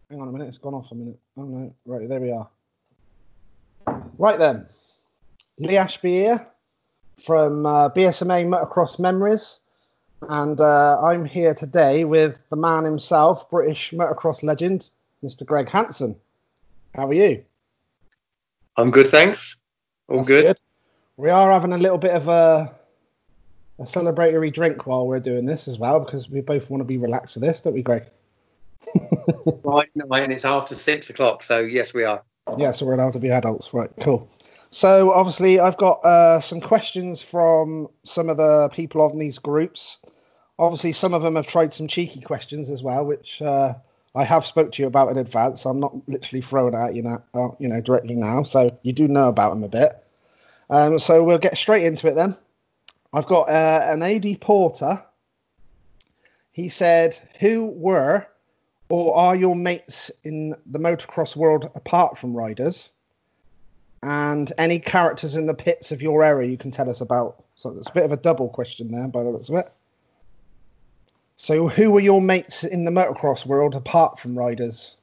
Hang on a minute, it's gone off a minute. Oh no, right, there we are. Right then, Lee Ashby here from BSMA Motocross Memories, and I'm here today with the man himself, British motocross legend, Mr. Greg Hanson. How are you? I'm good, thanks. All good. We are having a little bit of a celebratory drink while we're doing this as well, because we both want to be relaxed with this, don't we, Greg? Right, and it's after 6 o'clock, so yes, we are. Yeah, so we're allowed to be adults. Right, cool. So obviously I've got some questions from some of the people on these groups. Obviously some of them have tried some cheeky questions as well, which I have spoke to you about in advance. I'm not literally throwing it at you now, directly now, so you do know about them a bit. So we'll get straight into it then. I've got an AD Porter. He said, who were or are your mates in the motocross world apart from riders? And any characters in the pits of your area you can tell us about? So it's a bit of a double question there by the looks of it. So who were your mates in the motocross world apart from riders?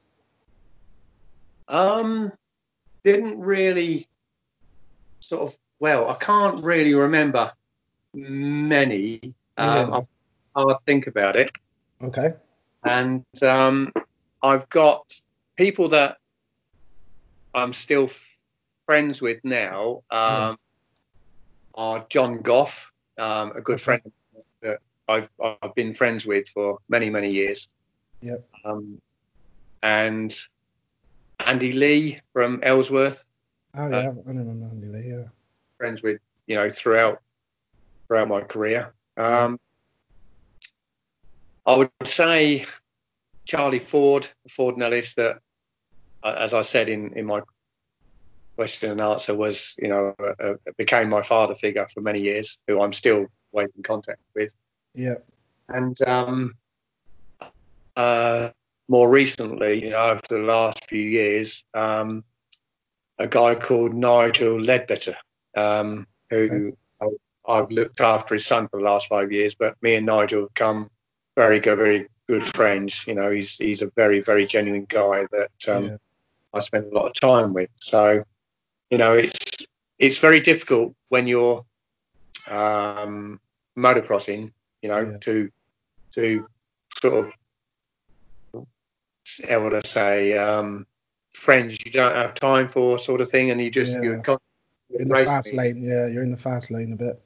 Didn't really I can't really remember many. I'll think about it. Okay. And I've got people that I'm still friends with now. Are John Goff, a good friend that I've been friends with for many, many years. Yep. And Andy Lee from Ellsworth. Oh yeah, I remember Andy Lee. Yeah. Friends with throughout my career. I would say Charlie Ford Nellis, that, as I said in my question and answer, was became my father figure for many years, who I'm still in contact with. Yeah. And more recently, over the last few years, a guy called Nigel Ledbetter, who I've looked after his son for the last 5 years, but me and Nigel have become very good friends. He's a very, very genuine guy that I spend a lot of time with. So, it's very difficult when you're motocrossing, to sort of, how would I say, friends you don't have time for, sort of thing, and you're in the fast lane. Yeah, you're in the fast lane a bit.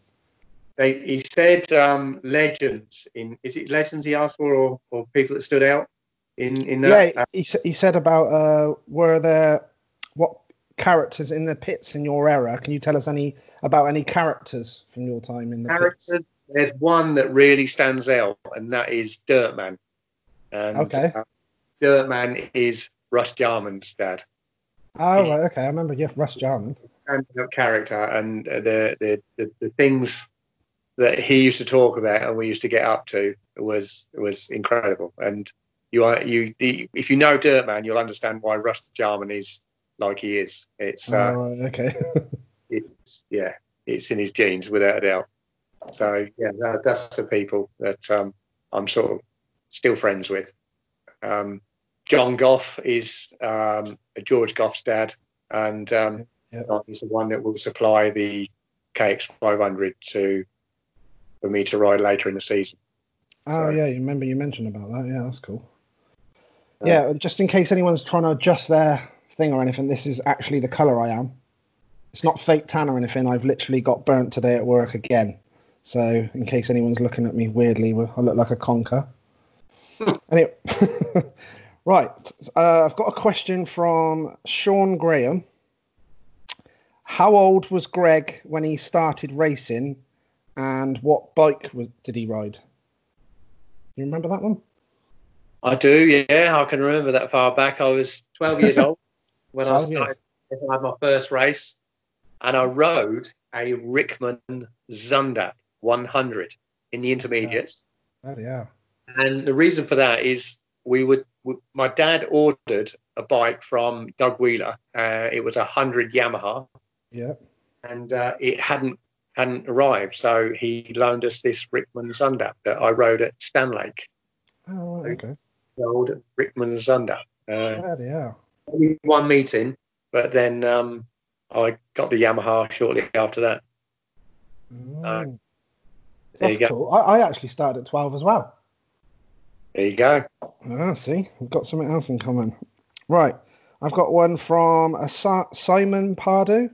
He said legends. Is it legends he asked for, or people that stood out in that? Yeah, he said about were there what characters in the pits in your era? Can you tell us about any characters from your time in the pits? There's one that really stands out, and that is Dirtman. And Dirtman is Russ Jarman's dad. Oh, right, okay. I remember Russ Jarman. And character, and the things that he used to talk about and we used to get up to was incredible. And if you know Dirtman, you'll understand why Russ Jarman is like he is. It's okay. it's in his genes without a doubt. So that's the people that I'm sort of still friends with. John Goff is George Goff's dad, and he's the one that will supply the KX500 for me to ride later in the season. Oh, yeah, you remember you mentioned about that. Yeah, that's cool. Yeah, just in case anyone's trying to adjust their thing or anything, this is actually the colour I am. It's not fake tan or anything. I've literally got burnt today at work again. So in case anyone's looking at me weirdly, I look like a conker. Anyway, right. I've got a question from Sean Graham. How old was Greg when he started racing, and what bike did he ride? You remember that one? I do, yeah. I can remember that far back. I was 12 years old when I started. I had my first race, and I rode a Rickman Zundap 100 in the intermediates. Yeah. And the reason for that is my dad ordered a bike from Doug Wheeler. It was 100 Yamaha. Yeah. And it hadn't arrived, so he loaned us this Rickman Zundap that I rode at Stanlake. Oh, okay. The old Rickman Zundap. Yeah. Only one meeting, but then I got the Yamaha shortly after that. There That's you go. cool. I actually started at 12 as well. There you go. See, we've got something else in common. Right, I've got one from a Simon Pardo.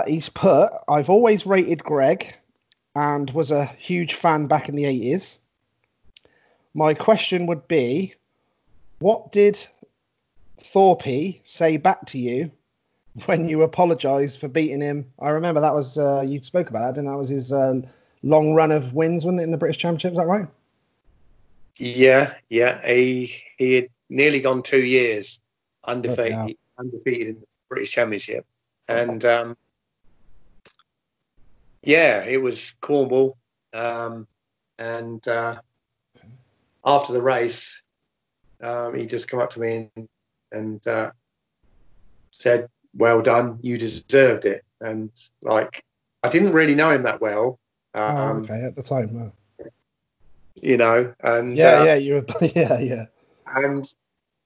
He's put, I've always rated Greg and was a huge fan back in the 80s. My question would be, what did Thorpey say back to you when you apologised for beating him? I remember that was, you spoke about that, didn't you? That was his long run of wins, wasn't it, in the British Championship? Is that right? Yeah. He had nearly gone 2 years undefeated in the British Championship. And it was Cornwall. And after the race, he just come up to me and said, "Well done, you deserved it." And like, I didn't really know him that well. Okay, at the time. You know, and you were, yeah. And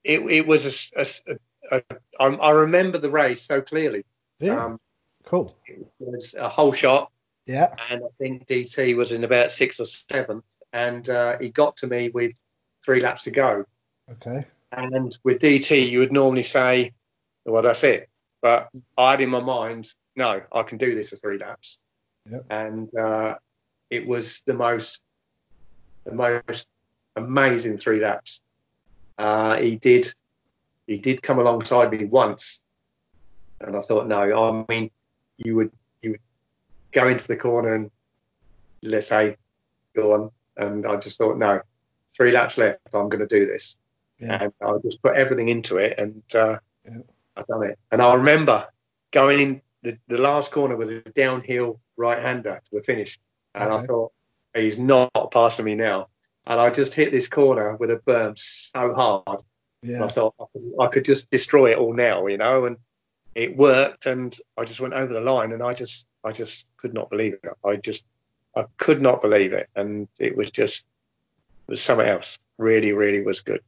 it was I remember the race so clearly. Yeah. Cool. It was a whole shot. Yeah. And I think DT was in about 6th or 7th, and he got to me with 3 laps to go. Okay. And with DT, you would normally say, "Well, that's it." But I had in my mind, no, I can do this for 3 laps. Yep. And it was the most amazing 3 laps. He did come alongside me once, and I thought, no, I mean, you would go into the corner and, let's say, go on, and I just thought, no, 3 laps left, I'm going to do this. Yeah. And I just put everything into it, and I've done it. And I remember going in the last corner with a downhill right-hander to the finish, and I thought, he's not passing me now. And I just hit this corner with a berm so hard. Yeah. I thought I could just destroy it all now, you know, and it worked, and I just went over the line, and I just could not believe it. I could not believe it, and it was something else. Really, really was good.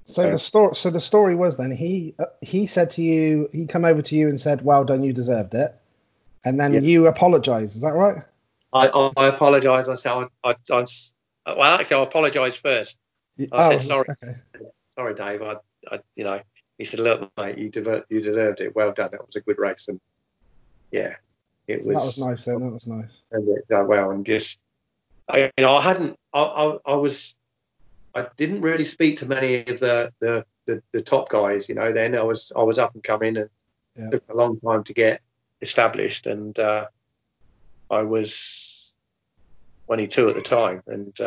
So the story was then he said to you, he come over to you and said, "Well done, you deserved it," and then you apologised. Is that right? I apologised. I said I apologised first. I said sorry. Okay. Sorry, Dave. He said, "Look, mate, you deserved it. Well done. That was a good race." And it was. That was nice. Then that was nice. And it done well, and just I didn't really speak to many of the top guys. You know, then I was up and coming, and it took a long time to get established, and I was 22 at the time, and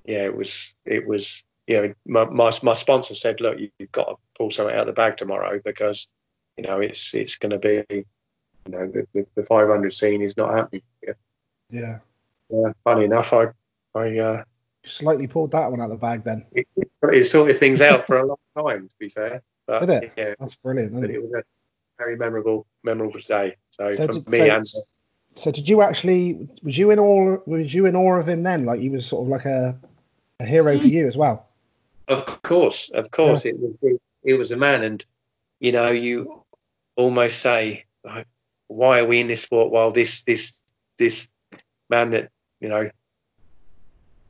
it was. You know, my sponsor said, "Look, you've got to pull something out of the bag tomorrow, because you know it's going to be, you know, the 500 scene is not happening." Yeah. Funny enough, I slightly pulled that one out of the bag then. It sorted things out for a long time, to be fair. But, did it? Yeah, that's brilliant. Isn't it? It was a very memorable day. So did you actually? Was you in awe of him then? Like, he was sort of like a hero for you as well. Of course, yeah. It was a man, and you know, you almost say, like, why are we in this sport while this man that, you know,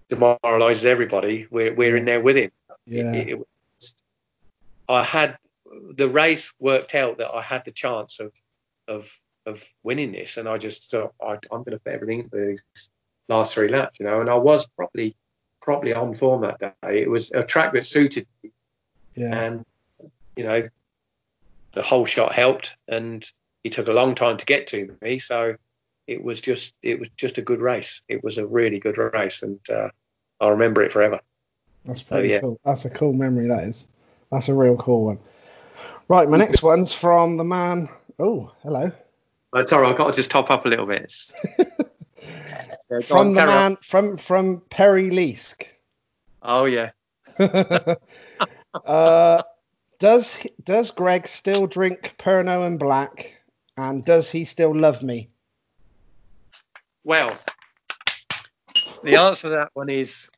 demoralises everybody, we're in there with him. Yeah. I had the race worked out that I had the chance of winning this, and I just thought, I'm going to put everything into these last 3 laps, you know, and I was probably on form that day. It was a track that suited me, and you know, the whole shot helped, and it took a long time to get to me, so it was just a good race. It was a really good race, and I'll remember it forever. That's pretty cool. That's a cool memory, that is. That's a real cool one. Right, my next one's from the man. Oh, hello. Sorry, I've got to just top up a little bit. From the man from Perry Leask. Oh yeah. Does Greg still drink Pernod Black, and does he still love me? Well, the answer to that one is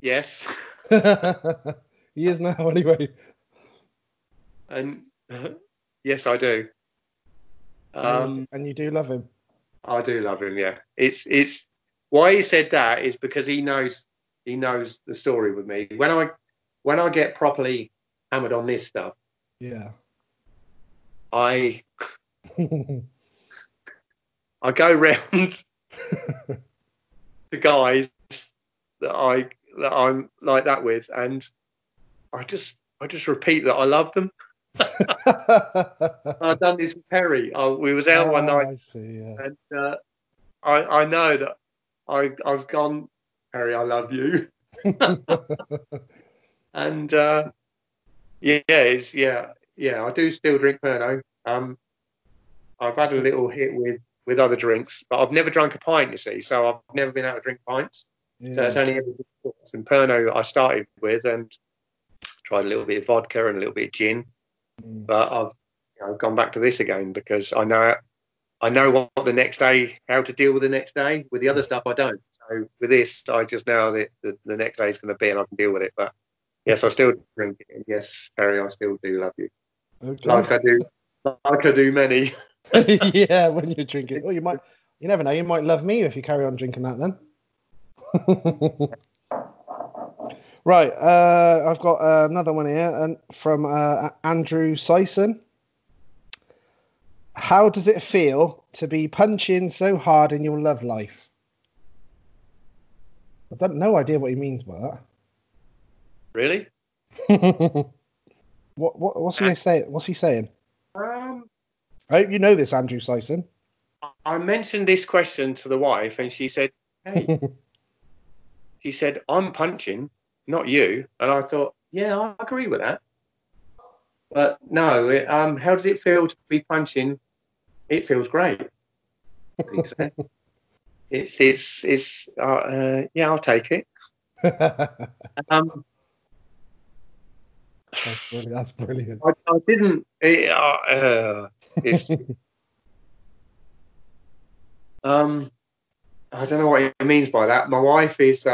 Yes. He is now, anyway. And yes, I do. And you do love him. I do love him. Yeah. It's why he said that is because he knows the story with me. When I get properly hammered on this stuff, Yeah. I go round the guys that I'm like that with, and I just repeat that I love them. I've done this with Perry. We was out one night, I see, yeah. and I know that I've gone, Perry, I love you. And I do still drink Pernod. I've had a little hit with other drinks, but I've never drunk a pint, you see, so I've never been able to drink pints. Yeah. So it's only ever been some Pernod I started with, and tried a little bit of vodka and a little bit of gin. But I've gone back to this again because I know what the next day, how to deal with the next day. With the other stuff, I don't. So with this, I just know that the next day is going to be, and I can deal with it. But yes, I still drink it. And yes, Harry, I still do love you. Okay. Like I do many. Yeah, when you're drinking. Oh, you never know. You might love me if you carry on drinking that then. Right, I've got another one here, and from Andrew Sison. How does it feel to be punching so hard in your love life? I've got no idea what he means by that. Really? What's he saying? What's he saying? I hope you know this, Andrew Sison. I mentioned this question to the wife, and she said, "Hey," she said, "I'm punching, not you." And I thought, yeah, I agree with that. But no, how does it feel to be punching? It feels great. It's yeah, I'll take it. That's brilliant. I didn't. It's I don't know what he means by that. My wife is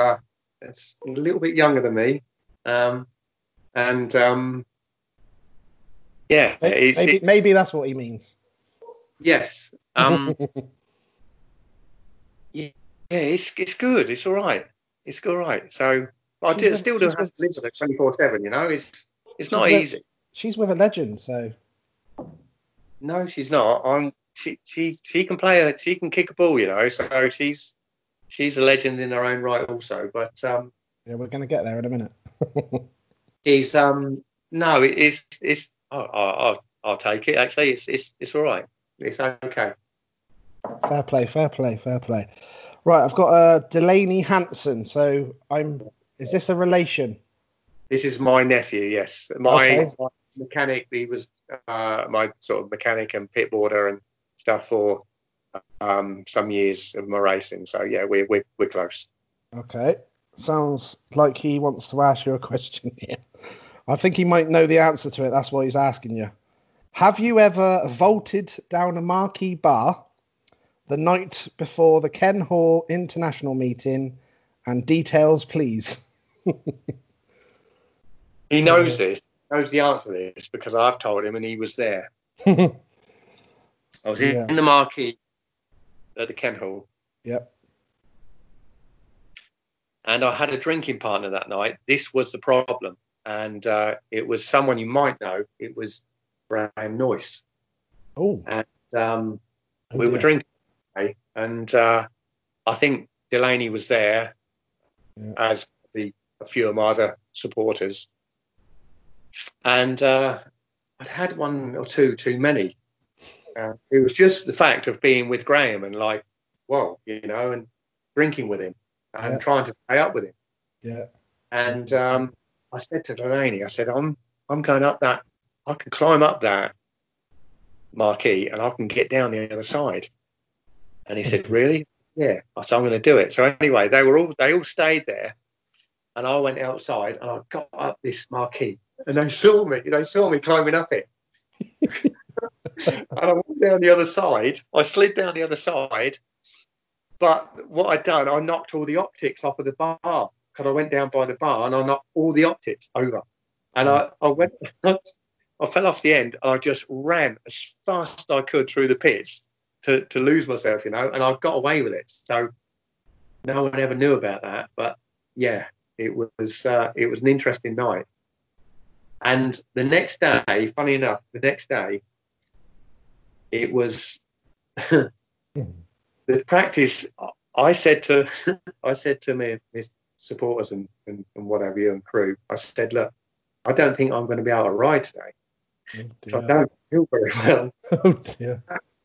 it's a little bit younger than me, and yeah, maybe that's what he means. Yes. Yeah, it's good. It's all right. It's all right. So I still do have to live with it 24/7. You know, it's not easy. She's with a legend, so. No, she's not. She can play. She can kick a ball. You know, so she's a legend in her own right, also. But yeah, we're gonna get there in a minute. He's no, it's. I'll take it. Actually, it's all right. It's okay. Fair play. Right, I've got Delaney Hanson. So is this a relation? This is my nephew, yes. My mechanic, he was my sort of mechanic and pit boarder and stuff for some years of my racing. So yeah, we're close. Okay. Sounds like he wants to ask you a question here. I think he might know the answer to it. That's why he's asking you. Have you ever vaulted down a marquee bar the night before the Ken Hall International meeting? And details, please. He knows this. He knows the answer to this because I've told him and he was there. I was in the marquee at the Ken Hall. Yep. And I had a drinking partner that night. This was the problem. And it was someone you might know. It was Graham Noyce. Oh. And we were drinking. And I think Delaney was there, as a few of my other supporters. And I'd had one or two too many. It was just the fact of being with Graham and like, whoa, you know, and drinking with him and trying to stay up with him. Yeah. And I said to Delaney, I said, I'm going up that, I can climb up that marquee and I can get down the other side. And he said, really? Yeah. I said, I'm going to do it. So anyway, they all stayed there. And I went outside and I got up this marquee and they saw me climbing up it. And I went down the other side. I slid down the other side. But what I'd done, I knocked all the optics off of the bar because I went down by the bar and I knocked all the optics over. And I went, I fell off the end and I just ran as fast as I could through the pits to lose myself, and I got away with it. So no one ever knew about that. But yeah, it was an interesting night. And the next day, funny enough, it was the practice. I said to my supporters and what have you and crew, I said, look, I don't think I'm going to be able to ride today. So I don't feel very well. Oh dear.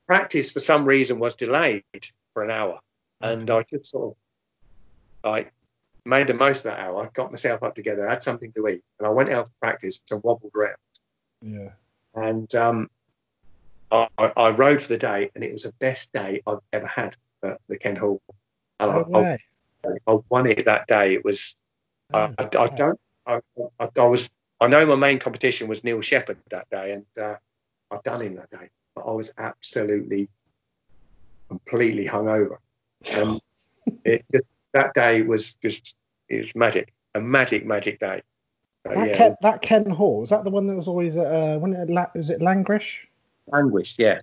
Practice for some reason was delayed for an hour, and I just sort of like made the most of that hour, got myself up together, had something to eat, and I went out for practice and wobbled around. Yeah. And I rode for the day, and it was the best day I've ever had at the Kent Hall. And I won it that day. It was I know my main competition was Neil Shepherd that day, and I'd done him that day, but I was absolutely completely hungover, and that day was just, it was magic, a magic day. That Ken Hall, was that the one that was always at was it Langrish? Languish, yeah.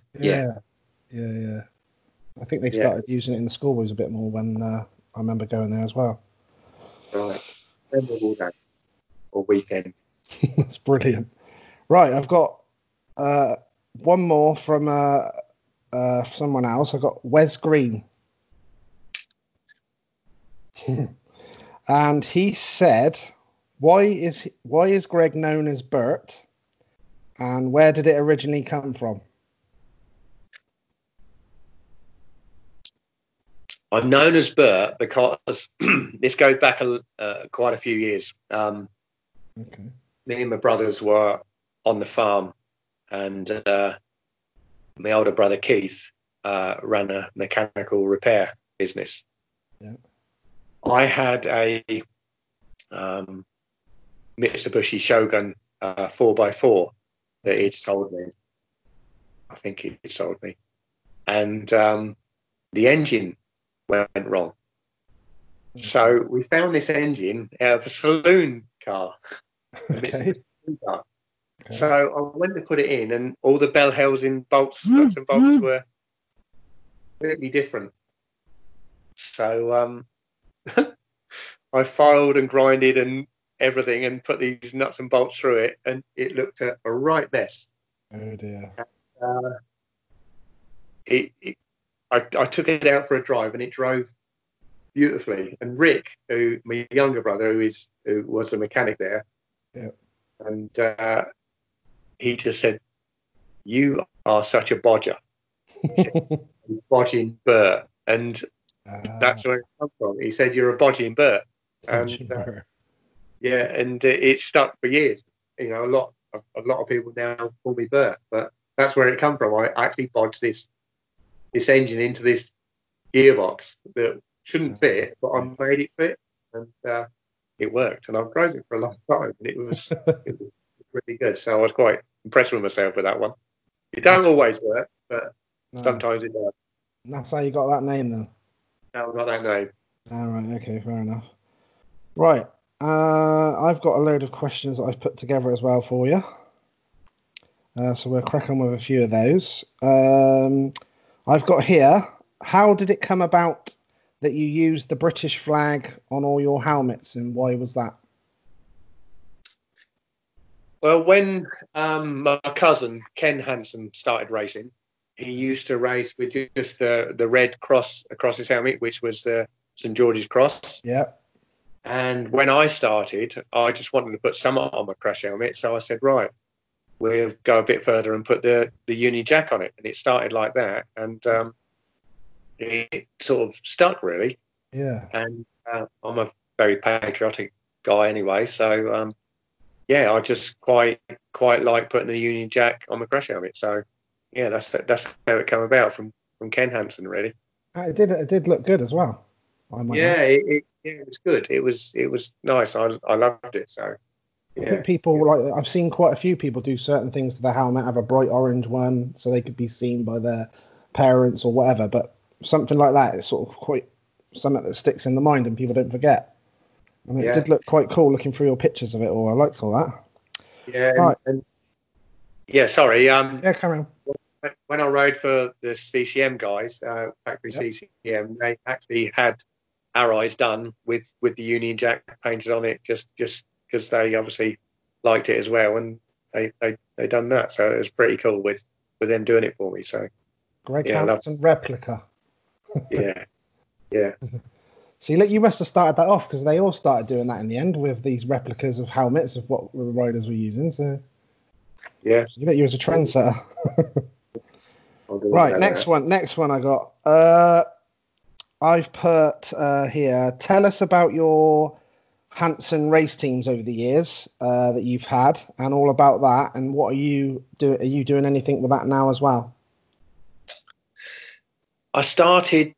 I think they started using it in the schoolboys a bit more when I remember going there as well. Right, memorable day or weekend. That's brilliant. Right, I've got one more from someone else. I've got Wes Green. And he said, why is Greg known as Bert, and where did it originally come from? I'm known as Bert because this goes back quite a few years. Me and my brothers were on the farm, and my older brother Keith ran a mechanical repair business. Yeah. I had a Mitsubishi Shogun 4x4 that he'd sold me. I think he'd sold me. And the engine went wrong. So we found this engine out of a saloon car. Okay. So I went to put it in, and all the bell housing bolts, nuts and bolts were completely different. So I filed and grinded and everything and put these nuts and bolts through it, and it looked a right mess. Oh dear. I took it out for a drive, and it drove beautifully. And Rick, who my younger brother, who was a mechanic there, and he just said, "You are such a bodger." He said, bodging Bert, and that's where it comes from. He said, "You're a bodging Bert," and and it stuck for years. You know, a lot of people now call me Bert, but that's where it come from. I actually bodged this engine into this gearbox that shouldn't fit, but I made it fit, and it worked. And I've drove it for a long time, and it was really good. So I was quite impressed with myself with that one. It don't always work, but sometimes it does. That's how you got that name, then? How I got that name. All right, okay, fair enough. Right, I've got a load of questions that I've put together as well for you. So we'll crack on with a few of those. I've got here, how did it come about that you used the British flag on all your helmets, and why was that? Well, when my cousin Ken Hanson started racing, he used to race with just the red cross across his helmet, which was the St George's Cross. Yeah. And when I started, I just wanted to put some on my crash helmet, so I said, right, we'll go a bit further and put the Union Jack on it. And it started like that, and it sort of stuck, really. Yeah. And I'm a very patriotic guy anyway, so I just quite like putting the Union Jack on my crash helmet. So yeah, that's how it came about from Ken Hanson, really. It did look good as well. It was good. It was nice. I loved it. So I think people I've seen quite a few people do certain things to the helmet, have a bright orange one so they could be seen by their parents or whatever. But something like that is sort of quite something that sticks in the mind and people don't forget. And it did look quite cool looking through your pictures of it all. I liked all that. Yeah. Right. Sorry. Yeah, carry on. When I rode for the CCM guys, factory CCM, they actually had arrows done with the Union Jack painted on it, just because they obviously liked it as well, and they done that. So it was pretty cool with them doing it for me. So Greg Hanson replica. Yeah. So you must have started that off, because they all started doing that in the end with these replicas of helmets of what the riders were using. So yeah, so you was a trendsetter. Right, next one I got. I've put here, tell us about your Hanson race teams over the years that you've had, and all about that, and what are you doing anything with that now as well? I started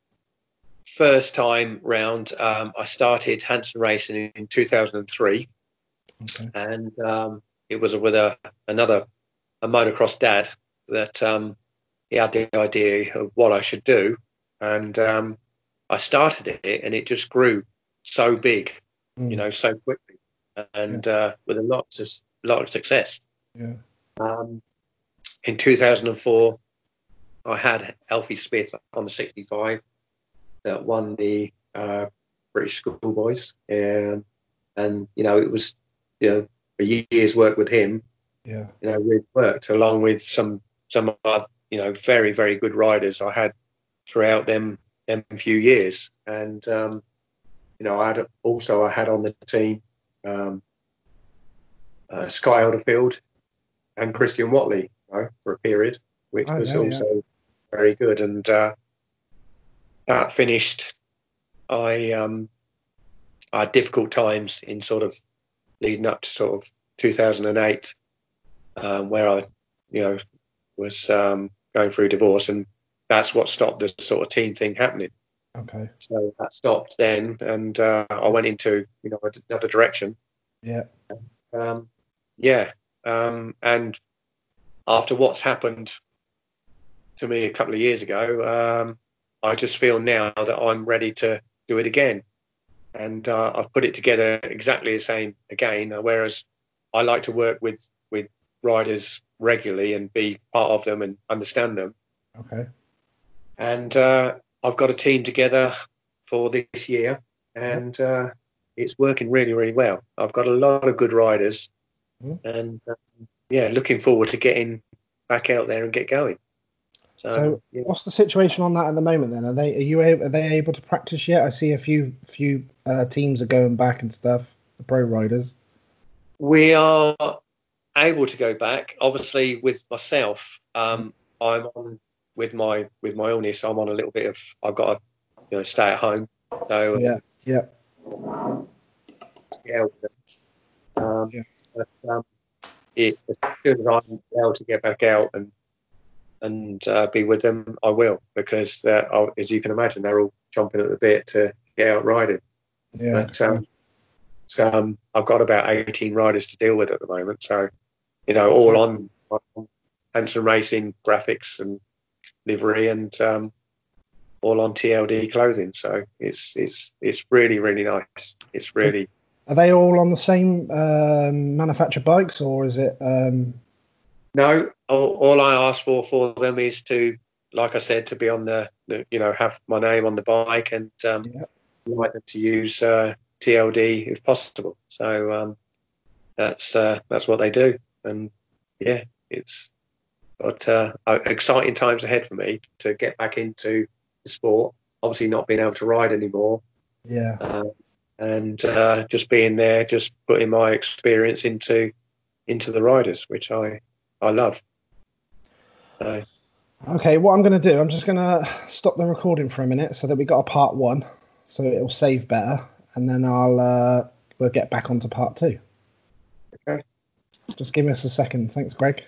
first time round. I started Hanson Racing in 2003, and it was with a motocross dad that he had the idea of what I should do, and I started it, and it just grew so big, so quickly, and with a lot of success. Yeah. In 2004, I had Alfie Smith on the 65 that won the British Schoolboys, and it was a year's work with him. Yeah. Really worked along with some other very, very good riders I had throughout them few years, and I had on the team Sky Elderfield and Christian Watley for a period, which was also very good, and that finished. I had difficult times in sort of leading up to sort of 2008, where I was going through divorce, and that's what stopped this sort of team thing happening. Okay. So that stopped then, and I went into another direction. Yeah. And after what's happened to me a couple of years ago, I just feel now that I'm ready to do it again, and I've put it together exactly the same again. Whereas I like to work with riders regularly and be part of them and understand them. Okay. And I've got a team together for this year, and it's working really, really well. I've got a lot of good riders, and looking forward to getting back out there and get going. So what's the situation on that at the moment then? Are they able to practice yet? I see a few teams are going back and stuff, the pro riders. We are able to go back. Obviously, with myself, I'm on with my illness. I'm on a little bit of. I've got to stay at home. So as soon as I'm able to get back out and be with them, I will, because as you can imagine, they're all chomping at the bit to get out riding. Yeah. But I've got about 18 riders to deal with at the moment, so all on Hanson Racing graphics and livery, and all on TLD clothing. So it's really, really nice. It's really. Are they all on the same manufactured bikes, or is it? No, all I ask for them is to, like I said, to be on the have my name on the bike, and like them to use TLD if possible. So that's what they do, and it's got exciting times ahead for me to get back into the sport. Obviously, not being able to ride anymore. Yeah. And just being there, just putting my experience into the riders, which I love. Okay, what I'm going to do, I'm just going to stop the recording for a minute so that we got a part 1, so it'll save better, and then we'll get back onto part 2. Okay. Just give us a second. Thanks, Greg.